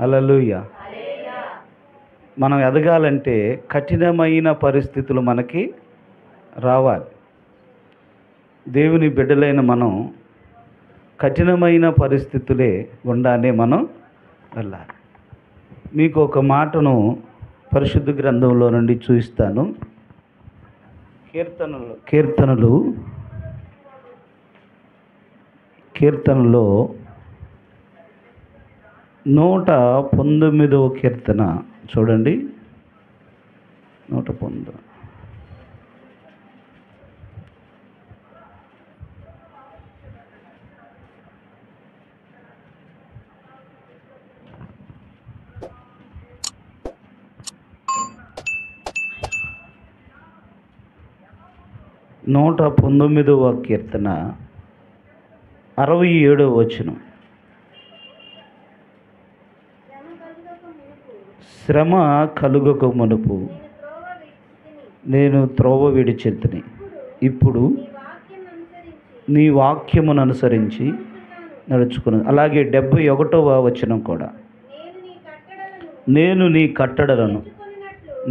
హల్లెలూయా. మనం ఎదగాలంటే కఠినమైన పరిస్థితులు మనకి రావాలి. దేవుని బిడ్డలైన మనం కఠినమైన పరిస్థితులే గుండానే మనం వెళ్ళాలి. మీకు ఒక మాటను పరిశుద్ధ గ్రంథంలో నుండి చూపిస్తాను. కీర్తనలో 119వ కీర్తన చూడండి. 119. నూట 19వ కీర్తన 67వ వచనం. శ్రమ కలుగక మునుపు నేను త్రోవ విడిచెత్తిని, ఇప్పుడు నీ వాక్యమును అనుసరించి నడుచుకున్నాను. అలాగే 71వ వచనం కూడా, నేను నీ కట్టడలను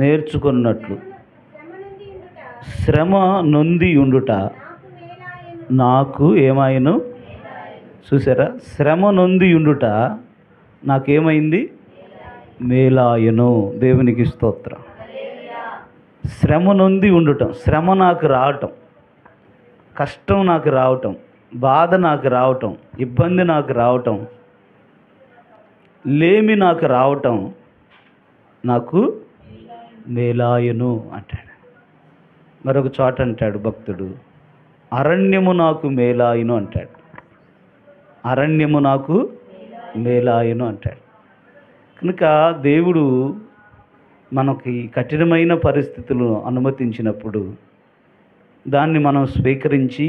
నేర్చుకున్నట్లు శ్రమ నొంది ఉండుట నాకు ఏమాయను. చూసారా, శ్రమ నొంది ఉండుట నాకేమైంది? మేలాయను. దేవునికి స్తోత్రం. శ్రమ నొంది ఉండటం, శ్రమ నాకు రావటం, కష్టం నాకు రావటం, బాధ నాకు రావటం, ఇబ్బంది నాకు రావటం, లేమి నాకు రావటం నాకు మేలాయను అంటాడు. మరొక చోట అంటాడు భక్తుడు, అరణ్యము నాకు మేలాయను అంటాడు. అరణ్యము నాకు మేలాయను అంటాడు. కనుక దేవుడు మనకి కఠినమైన పరిస్థితులను అనుమతించినప్పుడు దాన్ని మనం స్వీకరించి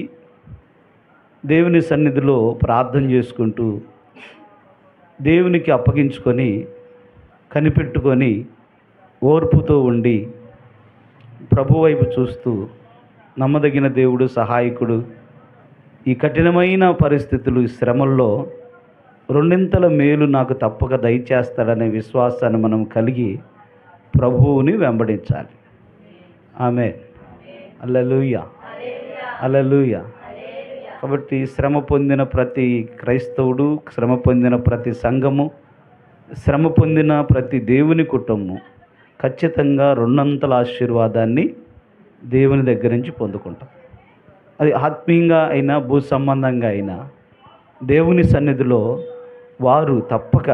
దేవుని సన్నిధిలో ప్రార్థన చేసుకుంటూ దేవునికి అప్పగించుకొని కనిపెట్టుకొని ఓర్పుతో ఉండి ప్రభు వైపు చూస్తూ నమ్మదగిన దేవుడు, సహాయకుడు, ఈ కఠినమైన పరిస్థితులు, శ్రమల్లో రెండింతల మేలు నాకు తప్పక దయచేస్తాడనే విశ్వాసాన్ని మనం కలిగి ప్రభువుని వెంబడించాలి. ఆమేన్. హల్లెలూయా, హల్లెలూయా. కాబట్టి శ్రమ పొందిన ప్రతి క్రైస్తవుడు, శ్రమ పొందిన ప్రతి సంఘము, శ్రమ పొందిన ప్రతి దేవుని కుటుంబం ఖచ్చితంగా రెండంతల ఆశీర్వాదాన్ని దేవుని దగ్గర నుంచి పొందుకుంటాం. అది ఆత్మీయంగా అయినా భూ సంబంధంగా అయినా దేవుని సన్నిధిలో వారు తప్పక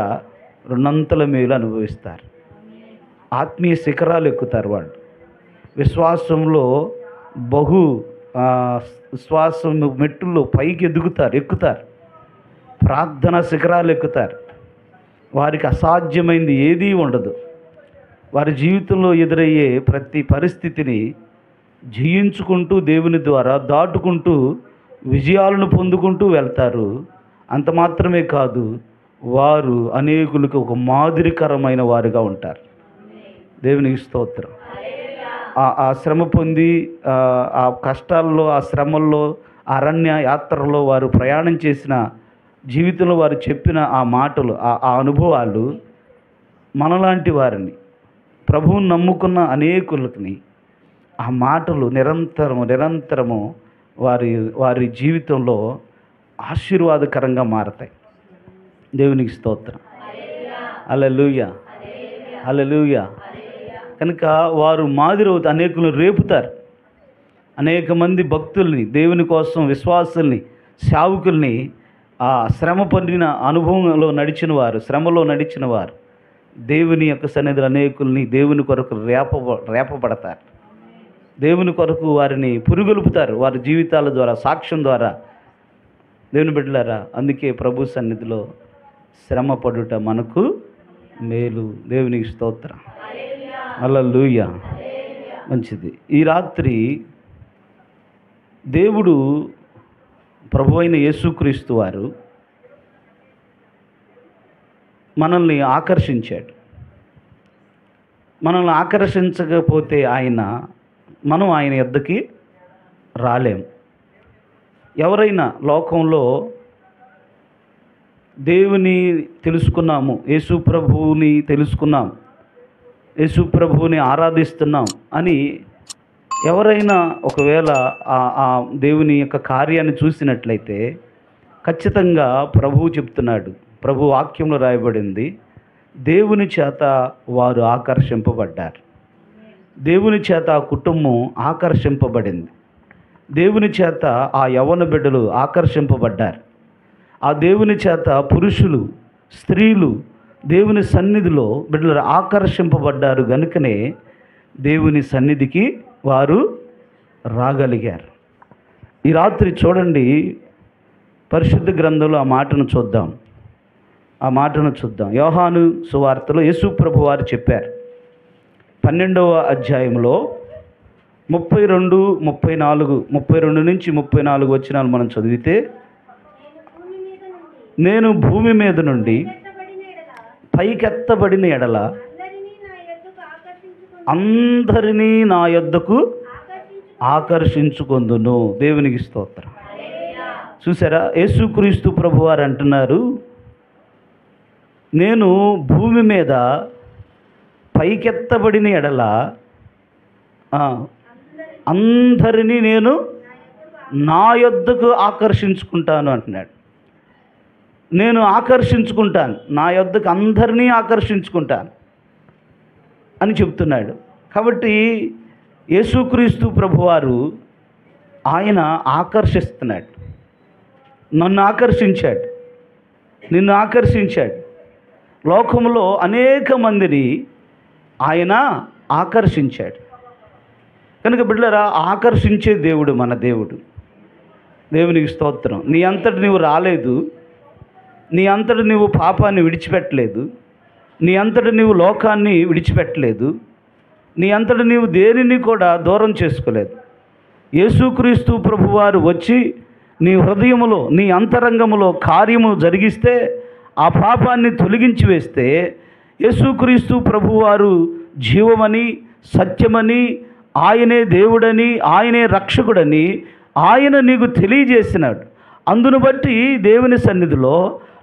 రెండంతల మేలు అనుభవిస్తారు. ఆత్మీయ శిఖరాలు ఎక్కుతారు. వాళ్ళు విశ్వాసంలో విశ్వాసం మెట్టుల్లో పైకి ఎక్కుతారు. ప్రార్థన శిఖరాలు ఎక్కుతారు. వారికి అసాధ్యమైంది ఏదీ ఉండదు. వారి జీవితంలో ఎదురయ్యే ప్రతి పరిస్థితిని జయించుకుంటూ దేవుని ద్వారా దాటుకుంటూ విజయాలను పొందుకుంటూ వెళ్తారు. అంత మాత్రమే కాదు, వారు అనేకులకు ఒక మాదిరికరమైన వారుగా ఉంటారు. దేవునికి స్తోత్రం. ఆ శ్రమ పొంది ఆ కష్టాల్లో, ఆ శ్రమల్లో, అరణ్య యాత్రలో వారు ప్రయాణం చేసిన జీవితంలో వారు చెప్పిన ఆ మాటలు, ఆ అనుభవాలు మనలాంటి వారిని, ప్రభువుని నమ్ముకున్న అనేకులకి ఆ మాటలు నిరంతరము వారి జీవితంలో ఆశీర్వాదకరంగా మారతాయి. దేవునికి స్తోత్రం. హల్లెలూయా, హల్లెలూయా. కనుక వారు మాదిరి అనేకులను రేపుతారు. అనేక మంది భక్తుల్ని, దేవుని కోసం విశ్వాసుల్ని, సేవకుల్ని ఆ శ్రమ పొందిన అనుభవంలో నడిచిన వారు, శ్రమలో నడిచిన వారు దేవుని యొక్క సన్నిధిలో అనేకుల్ని దేవుని కొరకు రేపబడతారు. దేవుని కొరకు వారిని పురుగొలుపుతారు. వారి జీవితాల ద్వారా, సాక్ష్యం ద్వారా. దేవుని బిడ్డలారా, అందుకే ప్రభు సన్నిధిలో శ్రమ పడుట మనకు మేలు. దేవునికి స్తోత్రం. హల్లెలూయా. మంచిది. ఈ రాత్రి దేవుడు ప్రభువైన యేసుక్రీస్తు వారు మనల్ని ఆకర్షించాడు. మనల్ని ఆకర్షించకపోతే మనం ఆయన యొద్దకి రాలేం. ఎవరైనా లోకంలో దేవుని తెలుసుకున్నాము, యేసు ప్రభువుని తెలుసుకున్నాం, యేసు ప్రభువుని ఆరాధిస్తున్నాం అని ఎవరైనా ఒకవేళ ఆ దేవుని యొక్క కార్యాన్ని చూసినట్లయితే ఖచ్చితంగా ప్రభువు చెప్తున్నాడు, ప్రభు వాక్యంలో రాయబడింది, దేవుని చేత వారు ఆకర్షింపబడ్డారు, దేవుని చేత ఆ కుటుంబం ఆకర్షింపబడింది, దేవుని చేత ఆ యవ్వన బిడ్డలు ఆకర్షింపబడ్డారు, ఆ దేవుని చేత పురుషులు స్త్రీలు దేవుని సన్నిధిలో బిడ్డలు ఆకర్షింపబడ్డారు గనుకనే దేవుని సన్నిధికి వారు రాగలిగారు. ఈ రాత్రి చూడండి, పరిశుద్ధ గ్రంథంలో ఆ మాటను చూద్దాం. యోహాను సువార్తలో యేసు ప్రభు వారు చెప్పారు, 12వ అధ్యాయంలో 32, 32 నుంచి 34 వచనాలు మనం చదివితే, నేను భూమి మీద నుండి పైకెత్తబడిన ఎడల అందరినీ నా యొద్దకు ఆకర్షించుకొందును. దేవునికి స్తోత్రం. చూసారా, యేసుక్రీస్తు ప్రభువారు అంటున్నారు, నేను భూమి మీద పైకెత్తబడిన ఎడల అందరినీ నేను నా యొద్దకు ఆకర్షించుకుంటాను అంటున్నాడు. నేను ఆకర్షించుకుంటాను, నా యొద్దకు అందరినీ ఆకర్షించుకుంటాను అని చెప్తున్నాడు. కాబట్టి యేసుక్రీస్తు ప్రభువారు ఆయన ఆకర్షిస్తున్నాడు, నన్ను ఆకర్షించాడు, నిన్ను ఆకర్షించాడు. లోకంలో అనేక మందిని ఆయన ఆకర్షించాడు. కనుక బిడ్డలారా, ఆకర్షించే దేవుడు మన దేవుడు. దేవునికి స్తోత్రం. నీ అంతటి నువ్వు రాలేదు, నీ అంతటి నువ్వు పాపాన్ని విడిచిపెట్టలేదు, నీ అంతటి నీవు లోకాన్ని విడిచిపెట్టలేదు, నీ అంతటి నీవు దేనిని కూడా దూరం చేసుకోలేదు. యేసుక్రీస్తు ప్రభువారు వచ్చి నీ హృదయములో నీ అంతరంగములో కార్యము జరిగిస్తే, ఆ పాపాన్ని తొలగించి వేస్తే, యేసుక్రీస్తు ప్రభువారు జీవమని సత్యమని ఆయనే దేవుడని ఆయనే రక్షకుడని ఆయన నీకు తెలియజేసినాడు. అందును బట్టి దేవుని సన్నిధిలో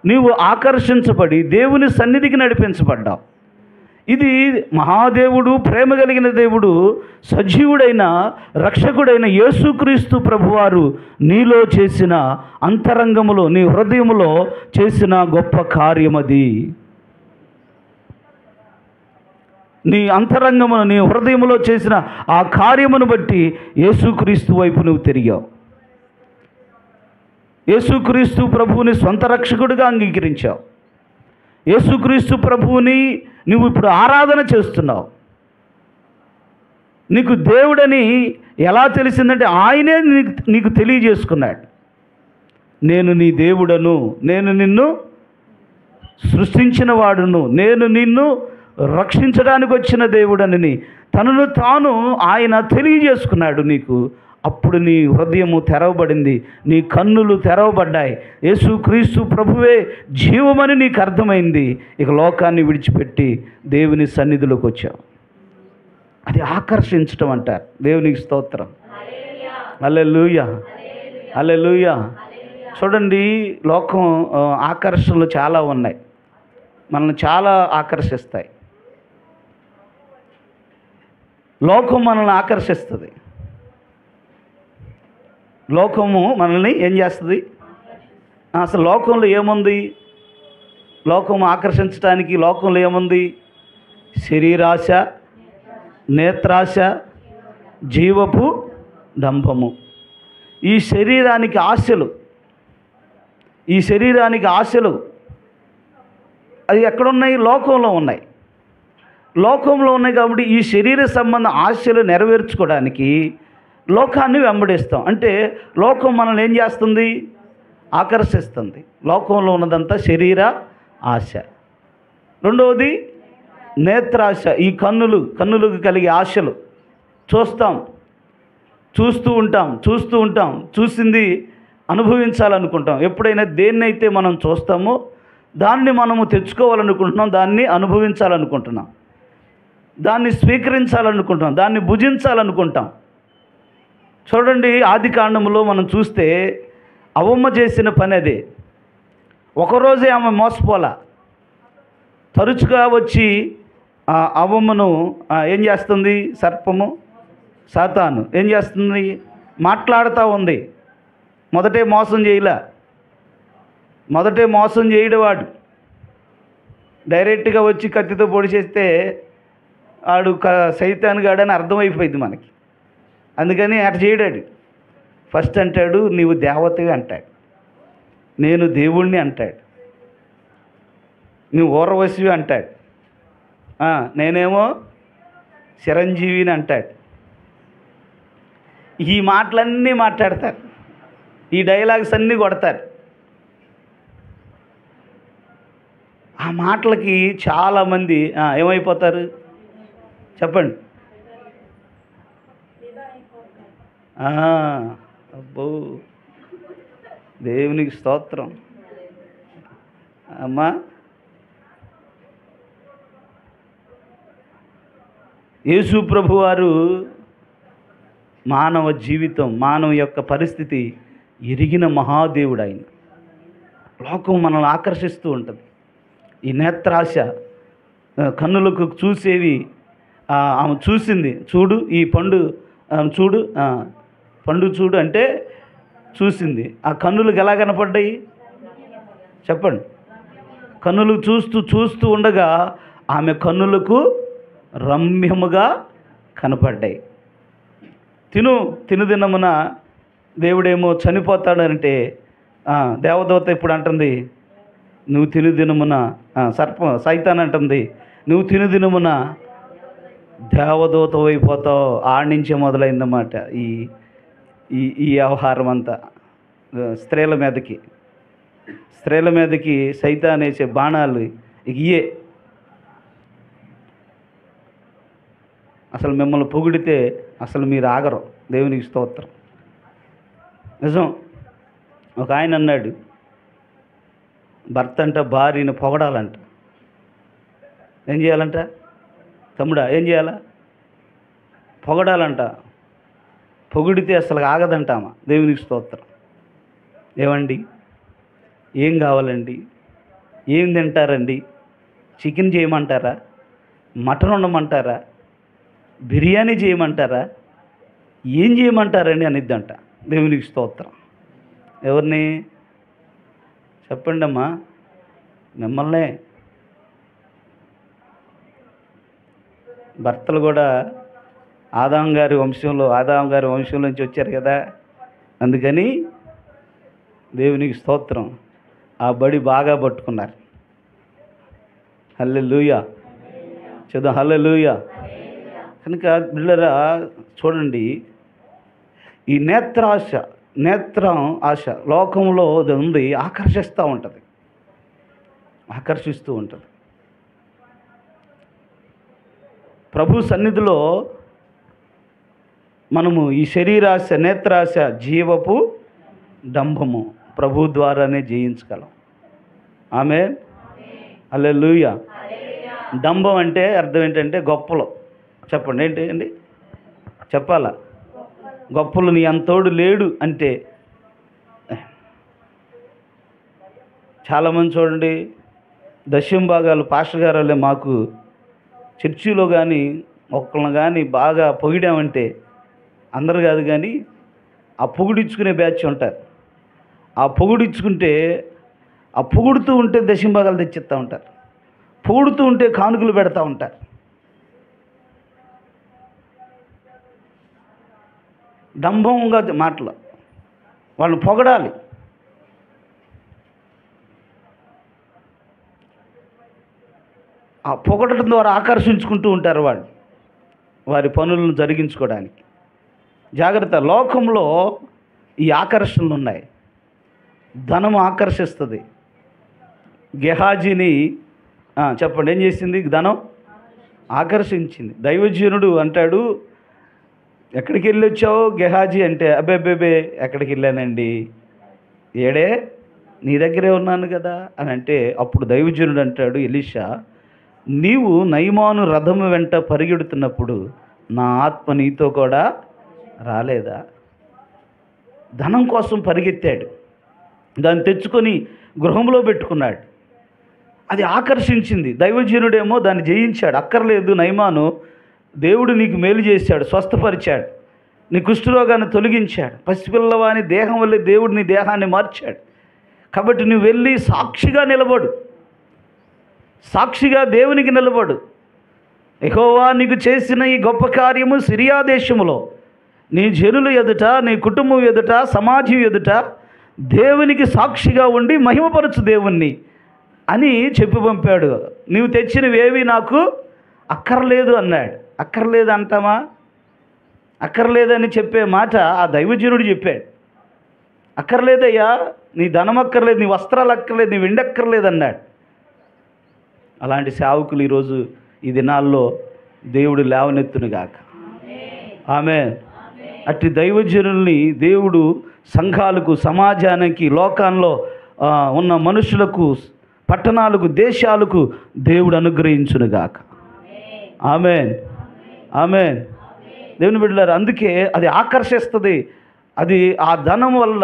నీవు ఆకర్షించబడి దేవుని సన్నిధికి నడిపించబడ్డావు. ఇది మహాదేవుడు, ప్రేమ కలిగిన దేవుడు, సజీవుడైన రక్షకుడైన యేసుక్రీస్తు ప్రభువారు నీలో చేసిన అంతరంగములో నీ హృదయములో చేసిన గొప్ప కార్యమది. నీ అంతరంగమును నీ హృదయములో చేసిన ఆ కార్యమును బట్టి యేసుక్రీస్తు వైపు నువ్వు తిరిగావు. యేసుక్రీస్తు ప్రభువుని సొంత రక్షకుడిగా అంగీకరించావు. యేసుక్రీస్తు ప్రభువుని నువ్వు ఇప్పుడు ఆరాధన చేస్తున్నావు. నీకు దేవుడని ఎలా తెలిసిందంటే ఆయనే నీకు తెలియజేసుకున్నాడు. నేను నీ దేవుడను, నేను నిన్ను సృష్టించిన వాడును, నేను నిన్ను రక్షించడానికి వచ్చిన దేవుడని తనను తాను ఆయన తెలియజేసుకున్నాడు నీకు. అప్పుడు నీ హృదయము తెరవబడింది, నీ కన్నులు తెరవబడ్డాయి. యేసుక్రీస్తు ప్రభువే జీవమని నీకు అర్థమైంది. ఇక లోకాన్ని విడిచిపెట్టి దేవుని సన్నిధిలోకి వచ్చావు. అది ఆకర్షించటం అంటారు. దేవునికి స్తోత్రం. హల్లెలూయా, హల్లెలూయా. చూడండి, లోకం ఆకర్షణలు చాలా ఉన్నాయి, మనల్ని చాలా ఆకర్షిస్తాయి. లోకం మనల్ని ఆకర్షిస్తుంది. లోకము మనల్ని ఏం చేస్తుంది? అసలు లోకంలో ఏముంది? లోకం ఆకర్షించడానికి లోకంలో ఏముంది? శరీరాశ, నేత్రాశ, జీవపు డంబము. ఈ శరీరానికి ఆశలు అది ఎక్కడున్నాయి? లోకంలో ఉన్నాయి. లోకంలో ఉన్నాయి కాబట్టి ఈ శరీర సంబంధ ఆశలు నెరవేర్చుకోవడానికి లోకాన్ని వెంబడిస్తాం. అంటే లోకం మనల్ని ఏం చేస్తుంది? ఆకర్షిస్తుంది. లోకంలో ఉన్నదంతా శరీర ఆశ. రెండవది నేత్రాశ. ఈ కన్నులకు కలిగే ఆశలు చూస్తూ ఉంటాం, చూసింది అనుభవించాలనుకుంటాం. ఎప్పుడైనా దేన్నైతే మనం చూస్తామో దాన్ని మనము తెచ్చుకోవాలనుకుంటున్నాం, దాన్ని అనుభవించాలనుకుంటున్నాం, దాన్ని స్వీకరించాలనుకుంటాం, దాన్ని భుజించాలనుకుంటాం. చూడండి, ఆది కాండములో మనం చూస్తే అవ్వమ్మ చేసిన పని అదే. ఒకరోజే ఆమె మోసపోలా. తరచుగా వచ్చి అవ్వమ్మను ఏం చేస్తుంది? సర్పము, సాతాను ఏం చేస్తుంది? మాట్లాడుతూ ఉంది. మొదటే మోసం చేయడం వాడు. డైరెక్ట్గా వచ్చి కత్తితో పొడి చేస్తే ఆడు సైతాన్ గాడని అర్థమైపోయింది మనకి. అందుకని అటు చేయడాడు. ఫస్ట్ అంటాడు, నీవు దేవతవి అంటాడు, నేను దేవుణ్ణి అంటాడు, నువ్వు ఊర్వశివి అంటాడు, నేనేమో చిరంజీవిని అంటాడు. ఈ మాటలన్నీ మాట్లాడతారు, ఈ డైలాగ్స్ అన్నీ కొడతారు. ఆ మాటలకి చాలామంది ఏమైపోతారు చెప్పండి? అబ్బో, దేవునికి స్తోత్రం. అమ్మా, యేసు ప్రభువారు మానవ జీవితం, మానవ యొక్క పరిస్థితి ఎరిగిన మహాదేవుడు ఆయన. లోకం మనల్ని ఆకర్షిస్తూ ఉంటుంది. ఈ నేత్రాశ, కన్నులకు చూసేవి. ఆమె చూసింది, చూడు ఈ పండు చూడు, పండు చూడు అంటే చూసింది. ఆ కన్నులకు ఎలా కనపడ్డాయి చెప్పండి? కన్నులు చూస్తూ ఉండగా ఆమె కన్నులకు రమ్యముగా కనపడ్డాయి. తినుదినమున దేవుడేమో చనిపోతాడంటే దేవదూత ఇప్పుడు అంటుంది, నువ్వు తినుదినమున, సైతాన్ అంటుంది, నువ్వు తినుదినమున దేవదూత అయిపోతావు. ఆడించే మొదలైందన్నమాట ఈ వ్యవహారం అంతా. స్త్రీల మీదకి సైతాన్ వేసే బాణాలు ఇయే. అసలు మిమ్మల్ని పొగిడితే అసలు మీరు ఆగరు. దేవునికి స్తోత్రం. నిజం. ఒక ఆయన అన్నాడు, భర్త అంట భార్యను పొగడాలంట. ఏం చేయాలంట తమ్ముడా? ఏం చేయాలా? పొగడాలంట. పొగిడితే అసలు ఆగదంటామా. దేవునికి స్తోత్రం. ఏమండి, ఏం కావాలండి? ఏం తింటారండి? చికెన్ చేయమంటారా? మటన్ వండమంటారా? బిర్యానీ చేయమంటారా? ఏం చేయమంటారండి అనిద్దంట. దేవునికి స్తోత్రం. ఎవరిని చెప్పండి అమ్మా? మిమ్మల్నే. భర్తలు కూడా ఆదాం గారి వంశంలో నుంచి వచ్చారు కదా. అందుకని దేవునికి స్తోత్రం, ఆ బడి బాగా పట్టుకున్నారు. హల్లెలూయా. చూద్దాం, హల్లెలూయా. కనుక బిళ్ళరా చూడండి, ఈ నేత్రం ఆశ లోకంలో ఉంది, ఆకర్షిస్తూ ఉంటుంది. ప్రభు సన్నిధిలో మనము ఈ శరీరాశ, నేత్రాశ, జీవపు డంబము ప్రభు ద్వారానే జయించగలం. ఆమేన్. హల్లెలూయా. డంబం అంటే అర్థం ఏంటంటే గొప్పలు. చెప్పండి, ఏంటి అండి చెప్పాలా? గొప్పలు నీ అంతోడు లేడు అంటే. చాలామంది చూడండి, దశమ భాగాలు పాస్టర్ గారు వాళ్ళే మాకు చర్చిలో కానీ ఒక్కళ్ళని కానీ బాగా పొగిడామంటే, అందరు కాదు కానీ ఆ పొగిడించుకునే బ్యాచ్ ఉంటారు. ఆ పొగుడుతూ ఉంటే దశమ భాగాలు తెచ్చిస్తూ ఉంటారు, పొగుడుతూ ఉంటే కానుకలు పెడతా ఉంటారు. డంబంగా మాటలు, వాళ్ళని పొగడాలి. ఆ పొగడటం ద్వారా ఆకర్షించుకుంటూ ఉంటారు వాళ్ళు, వారి పనులను జరిగించుకోవడానికి. జాగ్రత్త. లోకంలో ఈ ఆకర్షణలు ఉన్నాయి. ధనం ఆకర్షిస్తుంది. గెహాజీని చెప్పండి, ఏం చేసింది? ధనం ఆకర్షించింది. దైవజనుడు అంటాడు, ఎక్కడికి వెళ్ళి వచ్చావు గెహాజీ అంటే, అబ్బే ఎక్కడికి వెళ్ళానండి, ఏడే నీ దగ్గరే ఉన్నాను కదా అని అంటే, అప్పుడు దైవజనుడు అంటాడు, ఎలీషా, నీవు నయమాను రథము వెంట పరిగెడుతున్నప్పుడు నా ఆత్మ నీతో కూడా రాలేదా? ధనం కోసం పరిగెత్తాడు, దాన్ని తెచ్చుకొని గృహంలో పెట్టుకున్నాడు. అది ఆకర్షించింది. దైవజనుడేమో దాన్ని జయించాడు. అక్కర్లేదు నయమాను, దేవుడు నీకు మేలు చేశాడు, స్వస్థపరిచాడు, నీ కుష్ఠరోగాన్ని తొలగించాడు, పసిపిల్లవాని దేహం వల్లే దేవుడు నీ దేహాన్ని మార్చాడు, కాబట్టి నువ్వు వెళ్ళి సాక్షిగా నిలబడు, సాక్షిగా దేవునికి నిలబడు. యెహోవా నీకు చేసిన ఈ గొప్ప కార్యము సిరియా దేశములో నీ జనుల ఎదుట, నీ కుటుంబం ఎదుట, సమాజం ఎదుట దేవునికి సాక్షిగా ఉండి మహిమపరచు దేవుణ్ణి అని చెప్పి పంపాడు. నీవు తెచ్చినవేవి నాకు అక్కర్లేదు అన్నాడు. అక్కర్లేదు అంటామా? అక్కర్లేదని చెప్పే మాట ఆ దైవజనుడు చెప్పాడు. అక్కర్లేదయ్యా, నీ ధనం అక్కర్లేదు, నీ వస్త్రాలు అక్కర్లేదు, నీ వెండి అక్కర్లేదు అన్నాడు. అలాంటి సేవకులు ఈరోజు ఈ దినాల్లో దేవుడు లేవనెత్తునుగాక. ఆమేన్. అట్టి దైవజనుల్ని దేవుడు సంఘాలకు, సమాజానికి, లోకాల్లో ఉన్న మనుషులకు, పట్టణాలకు, దేశాలకు దేవుడు అనుగ్రహించునుగాక. ఆమేన్, ఆమేన్. దేవుని బిడ్డలారా, అందుకే అది ఆకర్షిస్తుంది. అది ఆ ధనం వల్ల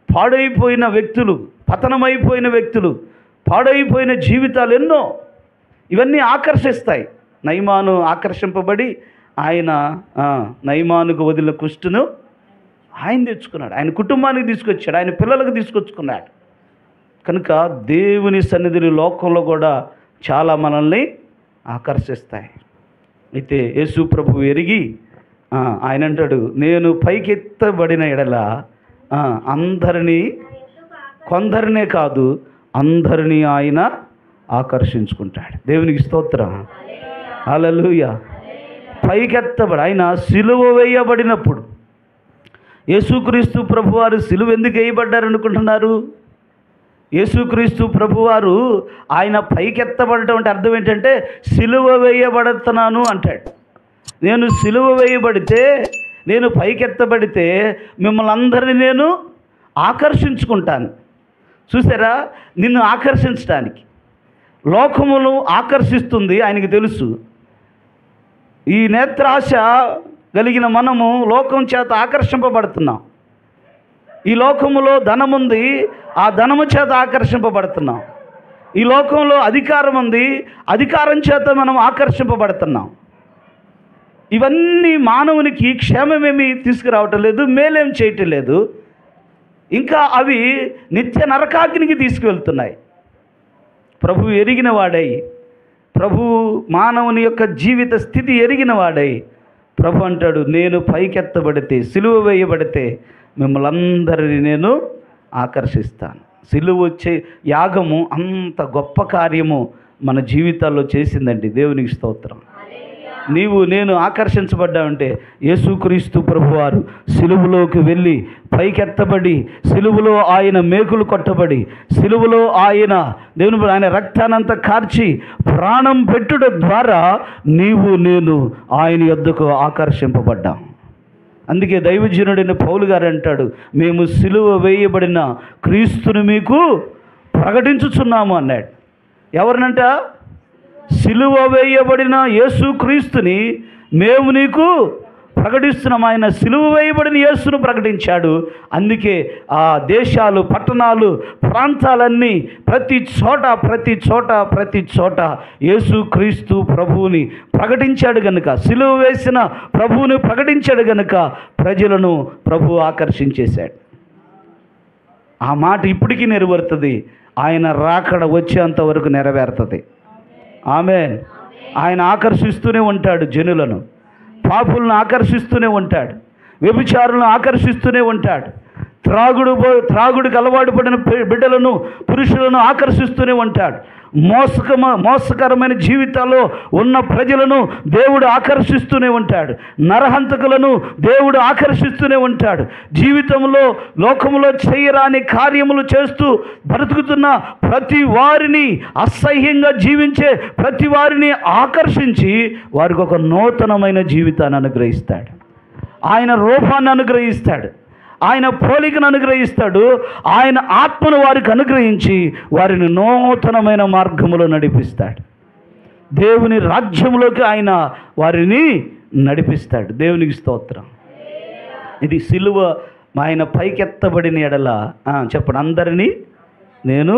పాడైపోయిన వ్యక్తులు, పతనమైపోయిన వ్యక్తులు, పాడైపోయిన జీవితాలు ఎన్నో ఇవన్నీ ఆకర్షిస్తాయి. నయమాను ఆకర్షింపబడి ఆయన నయమానుకు వదిలిన కుష్టును ఆయన తెచ్చుకున్నాడు, ఆయన కుటుంబానికి తీసుకొచ్చాడు, ఆయన పిల్లలకు తీసుకొచ్చుకున్నాడు. కనుక దేవుని సన్నిధిని లోకంలో కూడా చాలా మనల్ని ఆకర్షిస్తాయి. అయితే యేసు ప్రభువు ఎరిగి ఆయన అంటాడు, నేను పైకెత్తబడిన ఎడల అందరినీ, కొందరినే కాదు అందరినీ ఆయన ఆకర్షించుకుంటాడు. దేవునికి స్తోత్రం, హల్లెలూయా. పైకెత్తబడి ఆయన సిలువ వేయబడినప్పుడు, యేసుక్రీస్తు ప్రభువారు సిలువ ఎందుకు వేయబడ్డారు అనుకుంటున్నారు? యేసుక్రీస్తు ప్రభువారు ఆయన పైకెత్తబడటం అంటే అర్థం ఏంటంటే సిలువ వేయబడుతున్నాను అంటాడు. నేను సిలువ వేయబడితే, నేను పైకెత్తబడితే మిమ్మల్ని అందరినీ నేను ఆకర్షించుకుంటాను. చూసారా, నిన్ను ఆకర్షించడానికి లోకమును ఆకర్షిస్తుంది, ఆయనకి తెలుసు. ఈ నేత్రాశ కలిగిన మనము లోకం చేత ఆకర్షింపబడుతున్నాం. ఈ లోకములో ధనముంది, ఆ ధనము చేత ఆకర్షింపబడుతున్నాం. ఈ లోకంలో అధికారం ఉంది, అధికారం చేత మనం ఆకర్షింపబడుతున్నాం. ఇవన్నీ మానవునికి క్షేమమేమి తీసుకురావటం లేదు, మేలేం చేయటం లేదు. ఇంకా అవి నిత్య నరకాగ్నికి తీసుకువెళ్తున్నాయి. ప్రభు ఎరిగిన వాడై, ప్రభు మానవుని యొక్క జీవిత స్థితి ఎరిగిన వాడై ప్రభు అంటాడు, నేను పైకెత్తబడితే, సిలువ వేయబడితే మిమ్మల్ని అందరినీ నేను ఆకర్షిస్తాను. సిలువ వచ్చే యాగము అంత గొప్ప కార్యము మన జీవితాల్లో చేసిందండి. దేవునికి స్తోత్రం. నీవు నేను ఆకర్షించబడ్డామంటే యేసుక్రీస్తు ప్రభువారు సిలువలోకి వెళ్ళి పైకెత్తబడి, సిలువలో ఆయన మేకులు కొట్టబడి, సిలువలో ఆయన దేవుని ఆయన రక్తానంతా కార్చి ప్రాణం పెట్టుట ద్వారా నీవు నేను ఆయన యొద్దకు ఆకర్షింపబడ్డాం. అందుకే దైవజనుడైన పౌలు గారు అంటాడు, మేము సిలువ వేయబడిన క్రీస్తుని మీకు ప్రకటించుచున్నాము అన్నాడు. ఎవరినంట? సిలువ వేయబడిన యేసుక్రీస్తుని మేము నీకు ప్రకటిస్తున్నాం. ఆయన సిలువ వేయబడిన యేసును ప్రకటించాడు. అందుకే ఆ దేశాలు, పట్టణాలు, ప్రాంతాలన్నీ ప్రతి చోట యేసుక్రీస్తు ప్రభువుని ప్రకటించాడు గనుక, సిలువ వేసిన ప్రభువుని ప్రకటించాడు గనుక ప్రజలను ప్రభు ఆకర్షించేశాడు. ఆ మాట ఇప్పటికీ నెరవేరుతుంది. ఆయన రాకడ వచ్చేంత వరకు నెరవేరుతుంది. ఆమేన్. ఆయన ఆకర్షిస్తూనే ఉంటాడు జనులను, పాపులను ఆకర్షిస్తూనే ఉంటాడు, వ్యభిచారులను ఆకర్షిస్తూనే ఉంటాడు, త్రాగుడికి అలవాటు పడిన బిడ్డలను, పురుషులను ఆకర్షిస్తూనే ఉంటాడు. మోసకరమైన జీవితాల్లో ఉన్న ప్రజలను దేవుడు ఆకర్షిస్తూనే ఉంటాడు. నరహంతకులను దేవుడు ఆకర్షిస్తూనే ఉంటాడు. జీవితంలో లోకంలో చేయరాని కార్యములు చేస్తూ బ్రతుకుతున్న ప్రతి వారిని, అసహ్యంగా జీవించే ప్రతి వారిని ఆకర్షించి వారికి ఒక నూతనమైన జీవితాన్ని అనుగ్రహిస్తాడు. ఆయన రూపాన్ని అనుగ్రహిస్తాడు, ఆయన పోలికను అనుగ్రహిస్తాడు. ఆయన ఆత్మను వారికి అనుగ్రహించి వారిని నూతనమైన మార్గములో నడిపిస్తాడు. దేవుని రాజ్యంలోకి ఆయన వారిని నడిపిస్తాడు. దేవునికి స్తోత్రం. ఇది సిలువ ఆయన పైకెత్తబడిన ఎడల చెప్పండి, అందరినీ నేను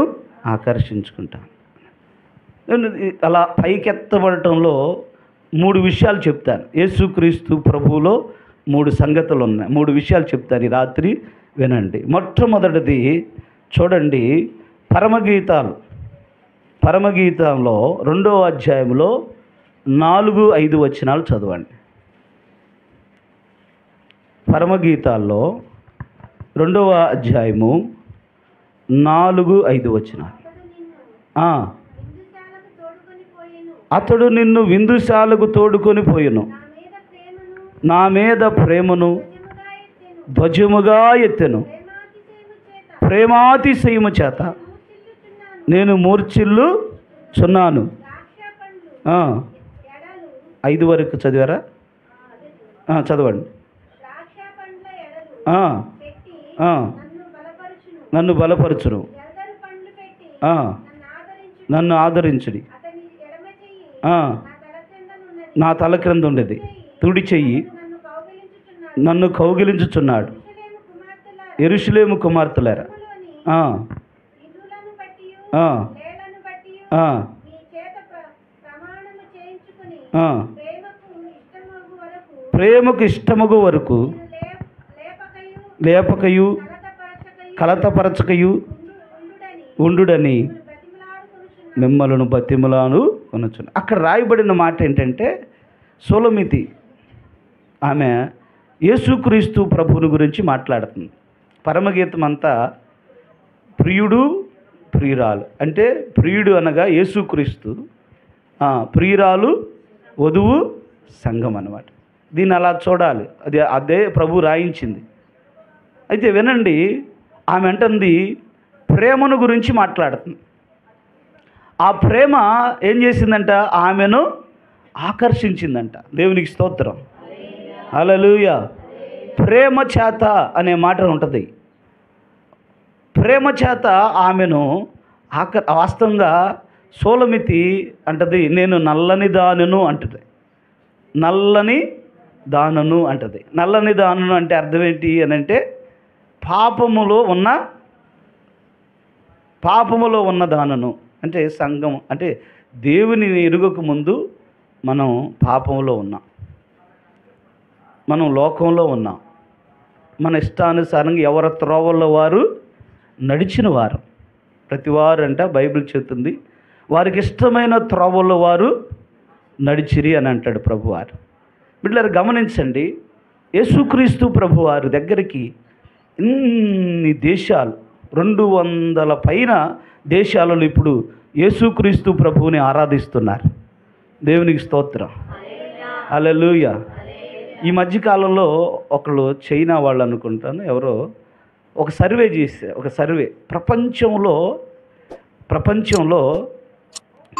ఆకర్షించుకుంటాను. అలా పైకెత్తబడటంలో 3 విషయాలు చెప్తాను. యేసుక్రీస్తు ప్రభువులో 3 సంగతులు ఉన్నాయి. 3 విషయాలు చెప్తాను ఈ రాత్రి, వినండి. మొట్టమొదటిది చూడండి, పరమగీతంలో 2వ అధ్యాయంలో 4-5 వచనాలు చదవండి. పరమగీతాల్లో 2వ అధ్యాయము 4-5 వచనాలు. అతడు నిన్ను విందుశాలకు తోడుకొని పోయెను, నా మీద ప్రేమను ధ్వజముగా ఎత్తెను, ప్రేమాతిశయము చేత నేను మూర్ఛిల్లుచున్నాను. 5 వరకు చదివారా? చదవండి. నన్ను బలపరచును, నన్ను ఆదరించుడి, నా తల క్రింద ఉండేది తుడి చెయ్యి నన్ను కౌగిలించుచున్నాడు. యెరూషలేము కుమార్తెలారా, ప్రేమకు ఇష్టమగు వరకు లేపకయు కలతపరచకయు ఉండుడని మిమ్మలను బతిమలాను కొనొచ్చును. అక్కడ రాయబడిన మాట ఏంటంటే, సోలమితి ఆమె యేసుక్రీస్తు ప్రభువుని గురించి మాట్లాడుతుంది. పరమగీతం అంతా ప్రియుడు ప్రియురాలు, అంటే ప్రియుడు అనగా యేసుక్రీస్తు, ప్రియురాలు వధువు సంఘం అన్నమాట. దీన్ని అలా చూడాలి, అదే ప్రభు రాయించింది. అయితే వినండి, ఆమె అంటుంది ప్రేమను గురించి మాట్లాడుతుంది. ఆ ప్రేమ ఏం చేసిందంట? ఆమెను ఆకర్షించిందంట. దేవునికి స్తోత్రం, హల్లెలూయా. ప్రేమ చేత అనే మాట ఉంటుంది. ప్రేమ చేత ఆమెను వాస్తవంగా సోలమితి అంటది, నేను నల్లని దానను అంటది. నల్లని దానను అంటది. నల్లని దానను అంటే అర్థం ఏంటి అని అంటే, పాపములో ఉన్న దానను అంటే సంఘం, అంటే దేవుని ఎరుగక ముందు మనం పాపంలో ఉన్నాం, మనం లోకంలో ఉన్నాం. మన ఇష్టానుసారంగా ఎవరి త్రోవల్లో వారు నడిచిన వారు, ప్రతివారు అంట బైబిల్ చెప్తుంది, వారికి ఇష్టమైన త్రోవల్లో వారు నడిచిరి అని అంటాడు ప్రభువారు. బిడ్డలారా గమనించండి, యేసుక్రీస్తు ప్రభువారి దగ్గరికి ఇన్ని దేశాలు, 200 పైన దేశాలలో ఇప్పుడు యేసుక్రీస్తు ప్రభువుని ఆరాధిస్తున్నారు. దేవునికి స్తోత్రం, హల్లెలూయా. ఈ మధ్యకాలంలో ఒకళ్ళు చైనా వాళ్ళు అనుకుంటాను, ఎవరో ఒక సర్వే చేశారు. ఒక సర్వే ప్రపంచంలో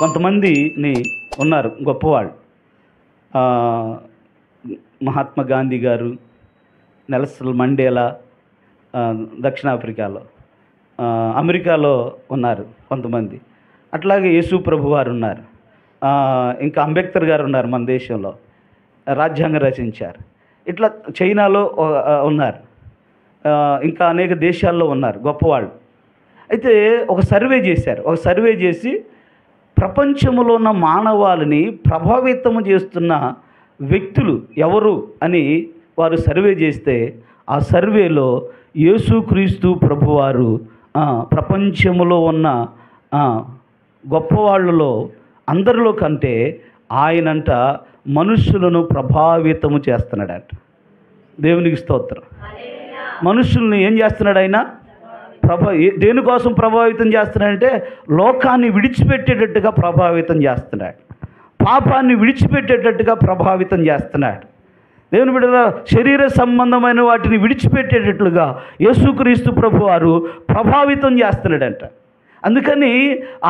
కొంతమందిని ఉన్నారు గొప్పవాళ్ళు. మహాత్మా గాంధీ గారు, నెల్సన్ మండేలా దక్షిణాఫ్రికాలో, అమెరికాలో ఉన్నారు కొంతమంది. అట్లాగే యేసు ప్రభు వారు ఉన్నారు. ఇంకా అంబేద్కర్ గారు ఉన్నారు, మన దేశంలో రాజ్యాంగం రచించారు. ఇట్లా చైనాలో ఉన్నారు, ఇంకా అనేక దేశాల్లో ఉన్నారు గొప్పవాళ్ళు. అయితే ఒక సర్వే చేశారు. ఒక సర్వే చేసి ప్రపంచంలో ఉన్న మానవాళిని ప్రభావితం చేస్తున్న వ్యక్తులు ఎవరు అని వారు సర్వే చేస్తే, ఆ సర్వేలో యేసుక్రీస్తు ప్రభువారు ప్రపంచంలో ఉన్న గొప్పవాళ్ళలో అందరిలో కంటే ఆయనంట మనుషులను ప్రభావితము చేస్తున్నాడంట. దేవునికి స్తోత్రం. మనుషుల్ని ఏం చేస్తున్నాడు ఆయన? దేనికోసం ప్రభావితం చేస్తున్నాడంటే, లోకాన్ని విడిచిపెట్టేటట్టుగా ప్రభావితం చేస్తున్నాడు, పాపాన్ని విడిచిపెట్టేటట్టుగా ప్రభావితం చేస్తున్నాడు. దేవుని బిడ్డల శరీర సంబంధమైన వాటిని విడిచిపెట్టేటట్లుగా యేసుక్రీస్తు ప్రభువారు ప్రభావితం చేస్తున్నాడంట. అందుకని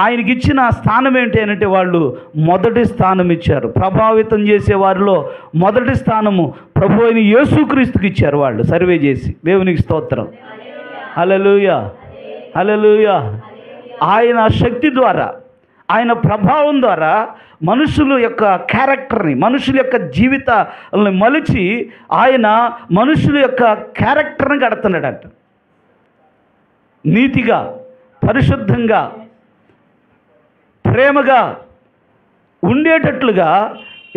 ఆయనకి ఇచ్చిన స్థానం ఏంటి అంటే, వాళ్ళు మొదటి స్థానం ఇచ్చారు. ప్రభావితం చేసే వారిలో మొదటి స్థానము ప్రభు అయిన యేసుక్రీస్తుకి ఇచ్చారు వాళ్ళు సర్వే చేసి. దేవునికి స్తోత్రం, హల్లెలూయా, హల్లెలూయా. ఆయన శక్తి ద్వారా, ఆయన ప్రభావం ద్వారా మనుషుల యొక్క క్యారెక్టర్ని, మనుషుల యొక్క జీవితాలను మలిచి ఆయన మనుషుల యొక్క క్యారెక్టర్ని కడుతున్నాడంట. నీతిగా, పరిశుద్ధంగా ప్రేమగా ఉండేటట్లుగా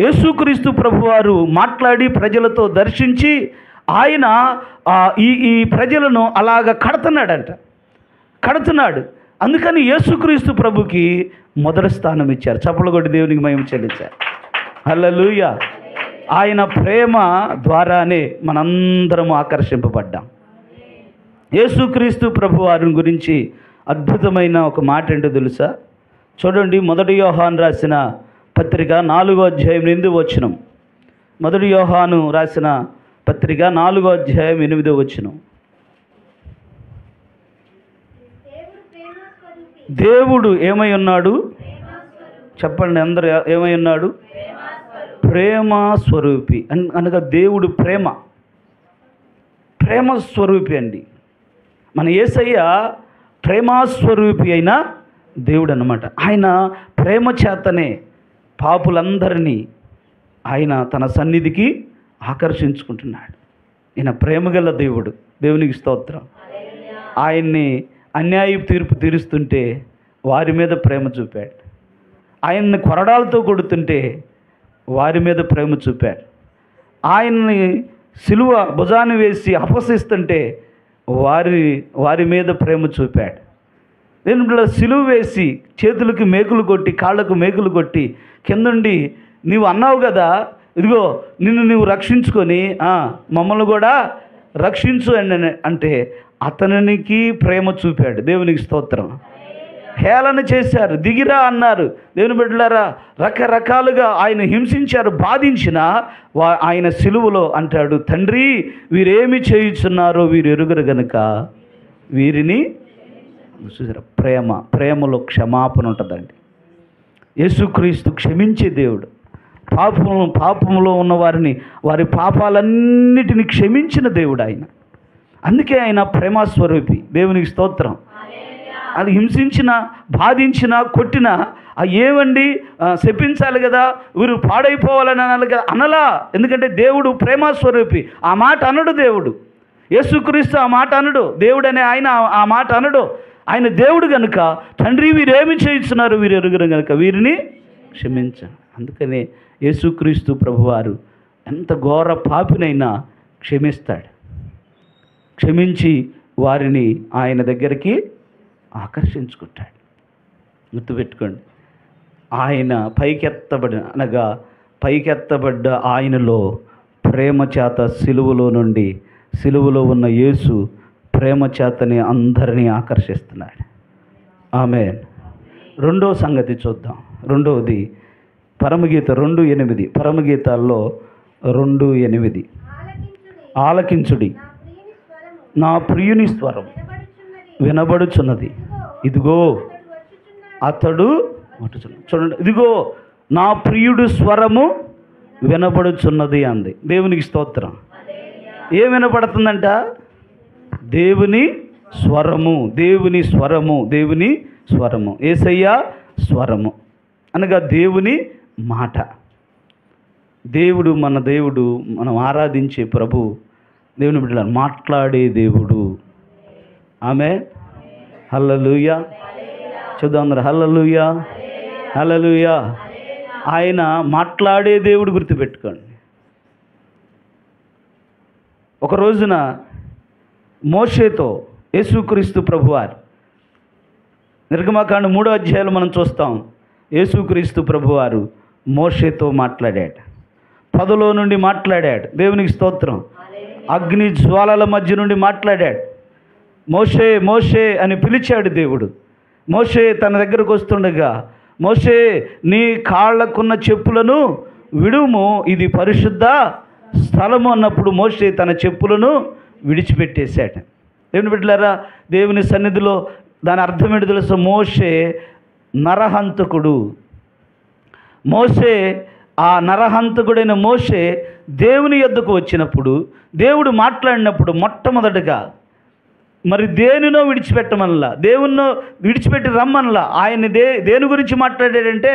యేసుక్రీస్తు ప్రభువారు మాట్లాడి ప్రజలతో దర్శించి ఆయన ఈ ప్రజలను అలాగ కడుతున్నాడు. అందుకని యేసుక్రీస్తు ప్రభుకి మొదటి స్థానం ఇచ్చారు. చప్పలు కొట్టి దేవునికి మహిమ చెల్లించారు. హల్లెలూయా. ఆయన ప్రేమ ద్వారానే మనందరం ఆకర్షింపబడ్డాం. యేసుక్రీస్తు ప్రభువారి గురించి అద్భుతమైన ఒక మాట ఏంటో తెలుసా? చూడండి, 1 యోహాను రాసిన పత్రిక 4వ అధ్యాయం 8వ వచనం. 1 యోహాను రాసిన పత్రిక 4వ అధ్యాయం 8వ వచనం. దేవుడు ఏమై ఉన్నాడు? చెప్పండి అందరూ, ఏమై ఉన్నాడు? ప్రేమ స్వరూపి. అనగా దేవుడు ప్రేమ స్వరూపి అండి. మన యేసయ్య ప్రేమస్వరూపి అయిన దేవుడు అన్నమాట. ఆయన ప్రేమ చేతనే పాపులందరినీ ఆయన తన సన్నిధికి ఆకర్షించుకుంటున్నాడు. ఈయన ప్రేమగల దేవుడు. దేవునికి స్తోత్రం. ఆయన్ని అన్యాయ తీర్పు తీరుస్తుంటే వారి మీద ప్రేమ చూపాడు. ఆయన్ని కొరడాలతో కొడుతుంటే వారి మీద ప్రేమ చూపాడు. ఆయన్ని సిలువ భుజాన్ని వేసి అపహసిస్తుంటే వారి మీద ప్రేమ చూపాడు. నేను సిలువ వేసి చేతులకు మేకులు కొట్టి కాళ్ళకు మేకులు కొట్టి కిందుండి నీవు అన్నావు కదా, ఇదిగో నిన్ను నువ్వు రక్షించుకొని మమ్మల్ని కూడా రక్షించు అంటే అతనికి ప్రేమ చూపాడు. దేవునికి స్తోత్రం. హేళన చేశారు, దిగిరా అన్నారు. దేవుని బిడ్డలారా, రకరకాలుగా ఆయన హింసించారు, బాధించిన ఆయన సిలువలో అంటాడు, తండ్రి వీరేమి చేయుచున్నారో వీరు ఎరుగరు గనుక వీరిని. ప్రేమలో క్షమాపణ ఉంటుందండి. యేసుక్రీస్తు క్షమించే దేవుడు. పాపంలో ఉన్న వారి పాపాలన్నిటిని క్షమించిన దేవుడు ఆయన. అందుకే ఆయన ప్రేమస్వరూపి. దేవునికి స్తోత్రం. అది హింసించిన, బాధించిన, కొట్టిన ఏమండి శపించాలి కదా, వీరు పాడైపోవాలని అనాలి కదా, అనలా. ఎందుకంటే దేవుడు ప్రేమస్వరూపి. ఆ మాట అనడు దేవుడు. యేసుక్రీస్తు ఆ మాట అనడు. దేవుడు అనే ఆయన ఆ మాట అనడు. ఆయన దేవుడు కనుక తండ్రి వీరేమి చేయిస్తున్నారు వీరు ఎరుగురు కనుక వీరిని క్షమించండి. అందుకనే యేసుక్రీస్తు ప్రభువారు ఎంత ఘోర పాపినైనా క్షమిస్తాడు. క్షమించి వారిని ఆయన దగ్గరికి ఆకర్షించుకుంటాడు. గుర్తుపెట్టుకోండి, ఆయన పైకెత్తబడ్డ ఆయనలో ప్రేమ చేత సిలువలో ఉన్న యేసు ప్రేమ చేతని అందరినీ ఆకర్షిస్తున్నాడు. ఆమేన్. రెండో సంగతి చూద్దాం. రెండవది పరమగీత 2:8. పరమగీతాల్లో 2:8, ఆలకించుడి నా ప్రియుని స్వరం వినబడుచున్నది, ఇదిగో అతడు. చూడండి, ఇదిగో నా ప్రియుడు స్వరము వినబడుచున్నది అంది. దేవునికి స్తోత్రం. ఏం వినపడుతుందంట? దేవుని స్వరము. యేసయ్య స్వరము అనగా దేవుని మాట. మన దేవుడు మనం ఆరాధించే ప్రభు దేవుని బిడ్డలు మాట్లాడే దేవుడు. ఆమేన్. హల్లెలూయా. చూద్దాం అందరూ. హల్లెలూయా. ఆయన మాట్లాడే దేవుడు. గుర్తుపెట్టుకోండి. ఒక రోజున మోషేతో యేసుక్రీస్తు ప్రభువారు, నిర్గమకాండ 3వ అధ్యాయంలో మనం చూస్తాం, యేసుక్రీస్తు ప్రభువారు మోషేతో మాట్లాడాడు. పదలో నుండి మాట్లాడాడు. దేవునికి స్తోత్రం. అగ్ని జ్వాలల మధ్య నుండి మాట్లాడాడు. మోషే మోషే అని పిలిచాడు దేవుడు. మోషే తన దగ్గరకు వస్తుండగా, మోషే నీ కాళ్ళకున్న చెప్పులను విడుము, ఇది పరిశుద్ధ స్థలము అన్నప్పుడు మోషే తన చెప్పులను విడిచిపెట్టేశాడు. దేవుని బిడ్డలారా, దేవుని సన్నిధిలో దాని అర్థం ఏంటి తెలుసు? మోషే నరహంతకుడు. ఆ నరహంతకుడైన మోషే దేవుని యొద్దకు వచ్చినప్పుడు, దేవుడు మాట్లాడినప్పుడు మొట్టమొదటిగా మరి దేనినో విడిచిపెట్టమనలా, దేవున్నో విడిచిపెట్టి రమ్మనలా. ఆయన దేని గురించి మాట్లాడాడంటే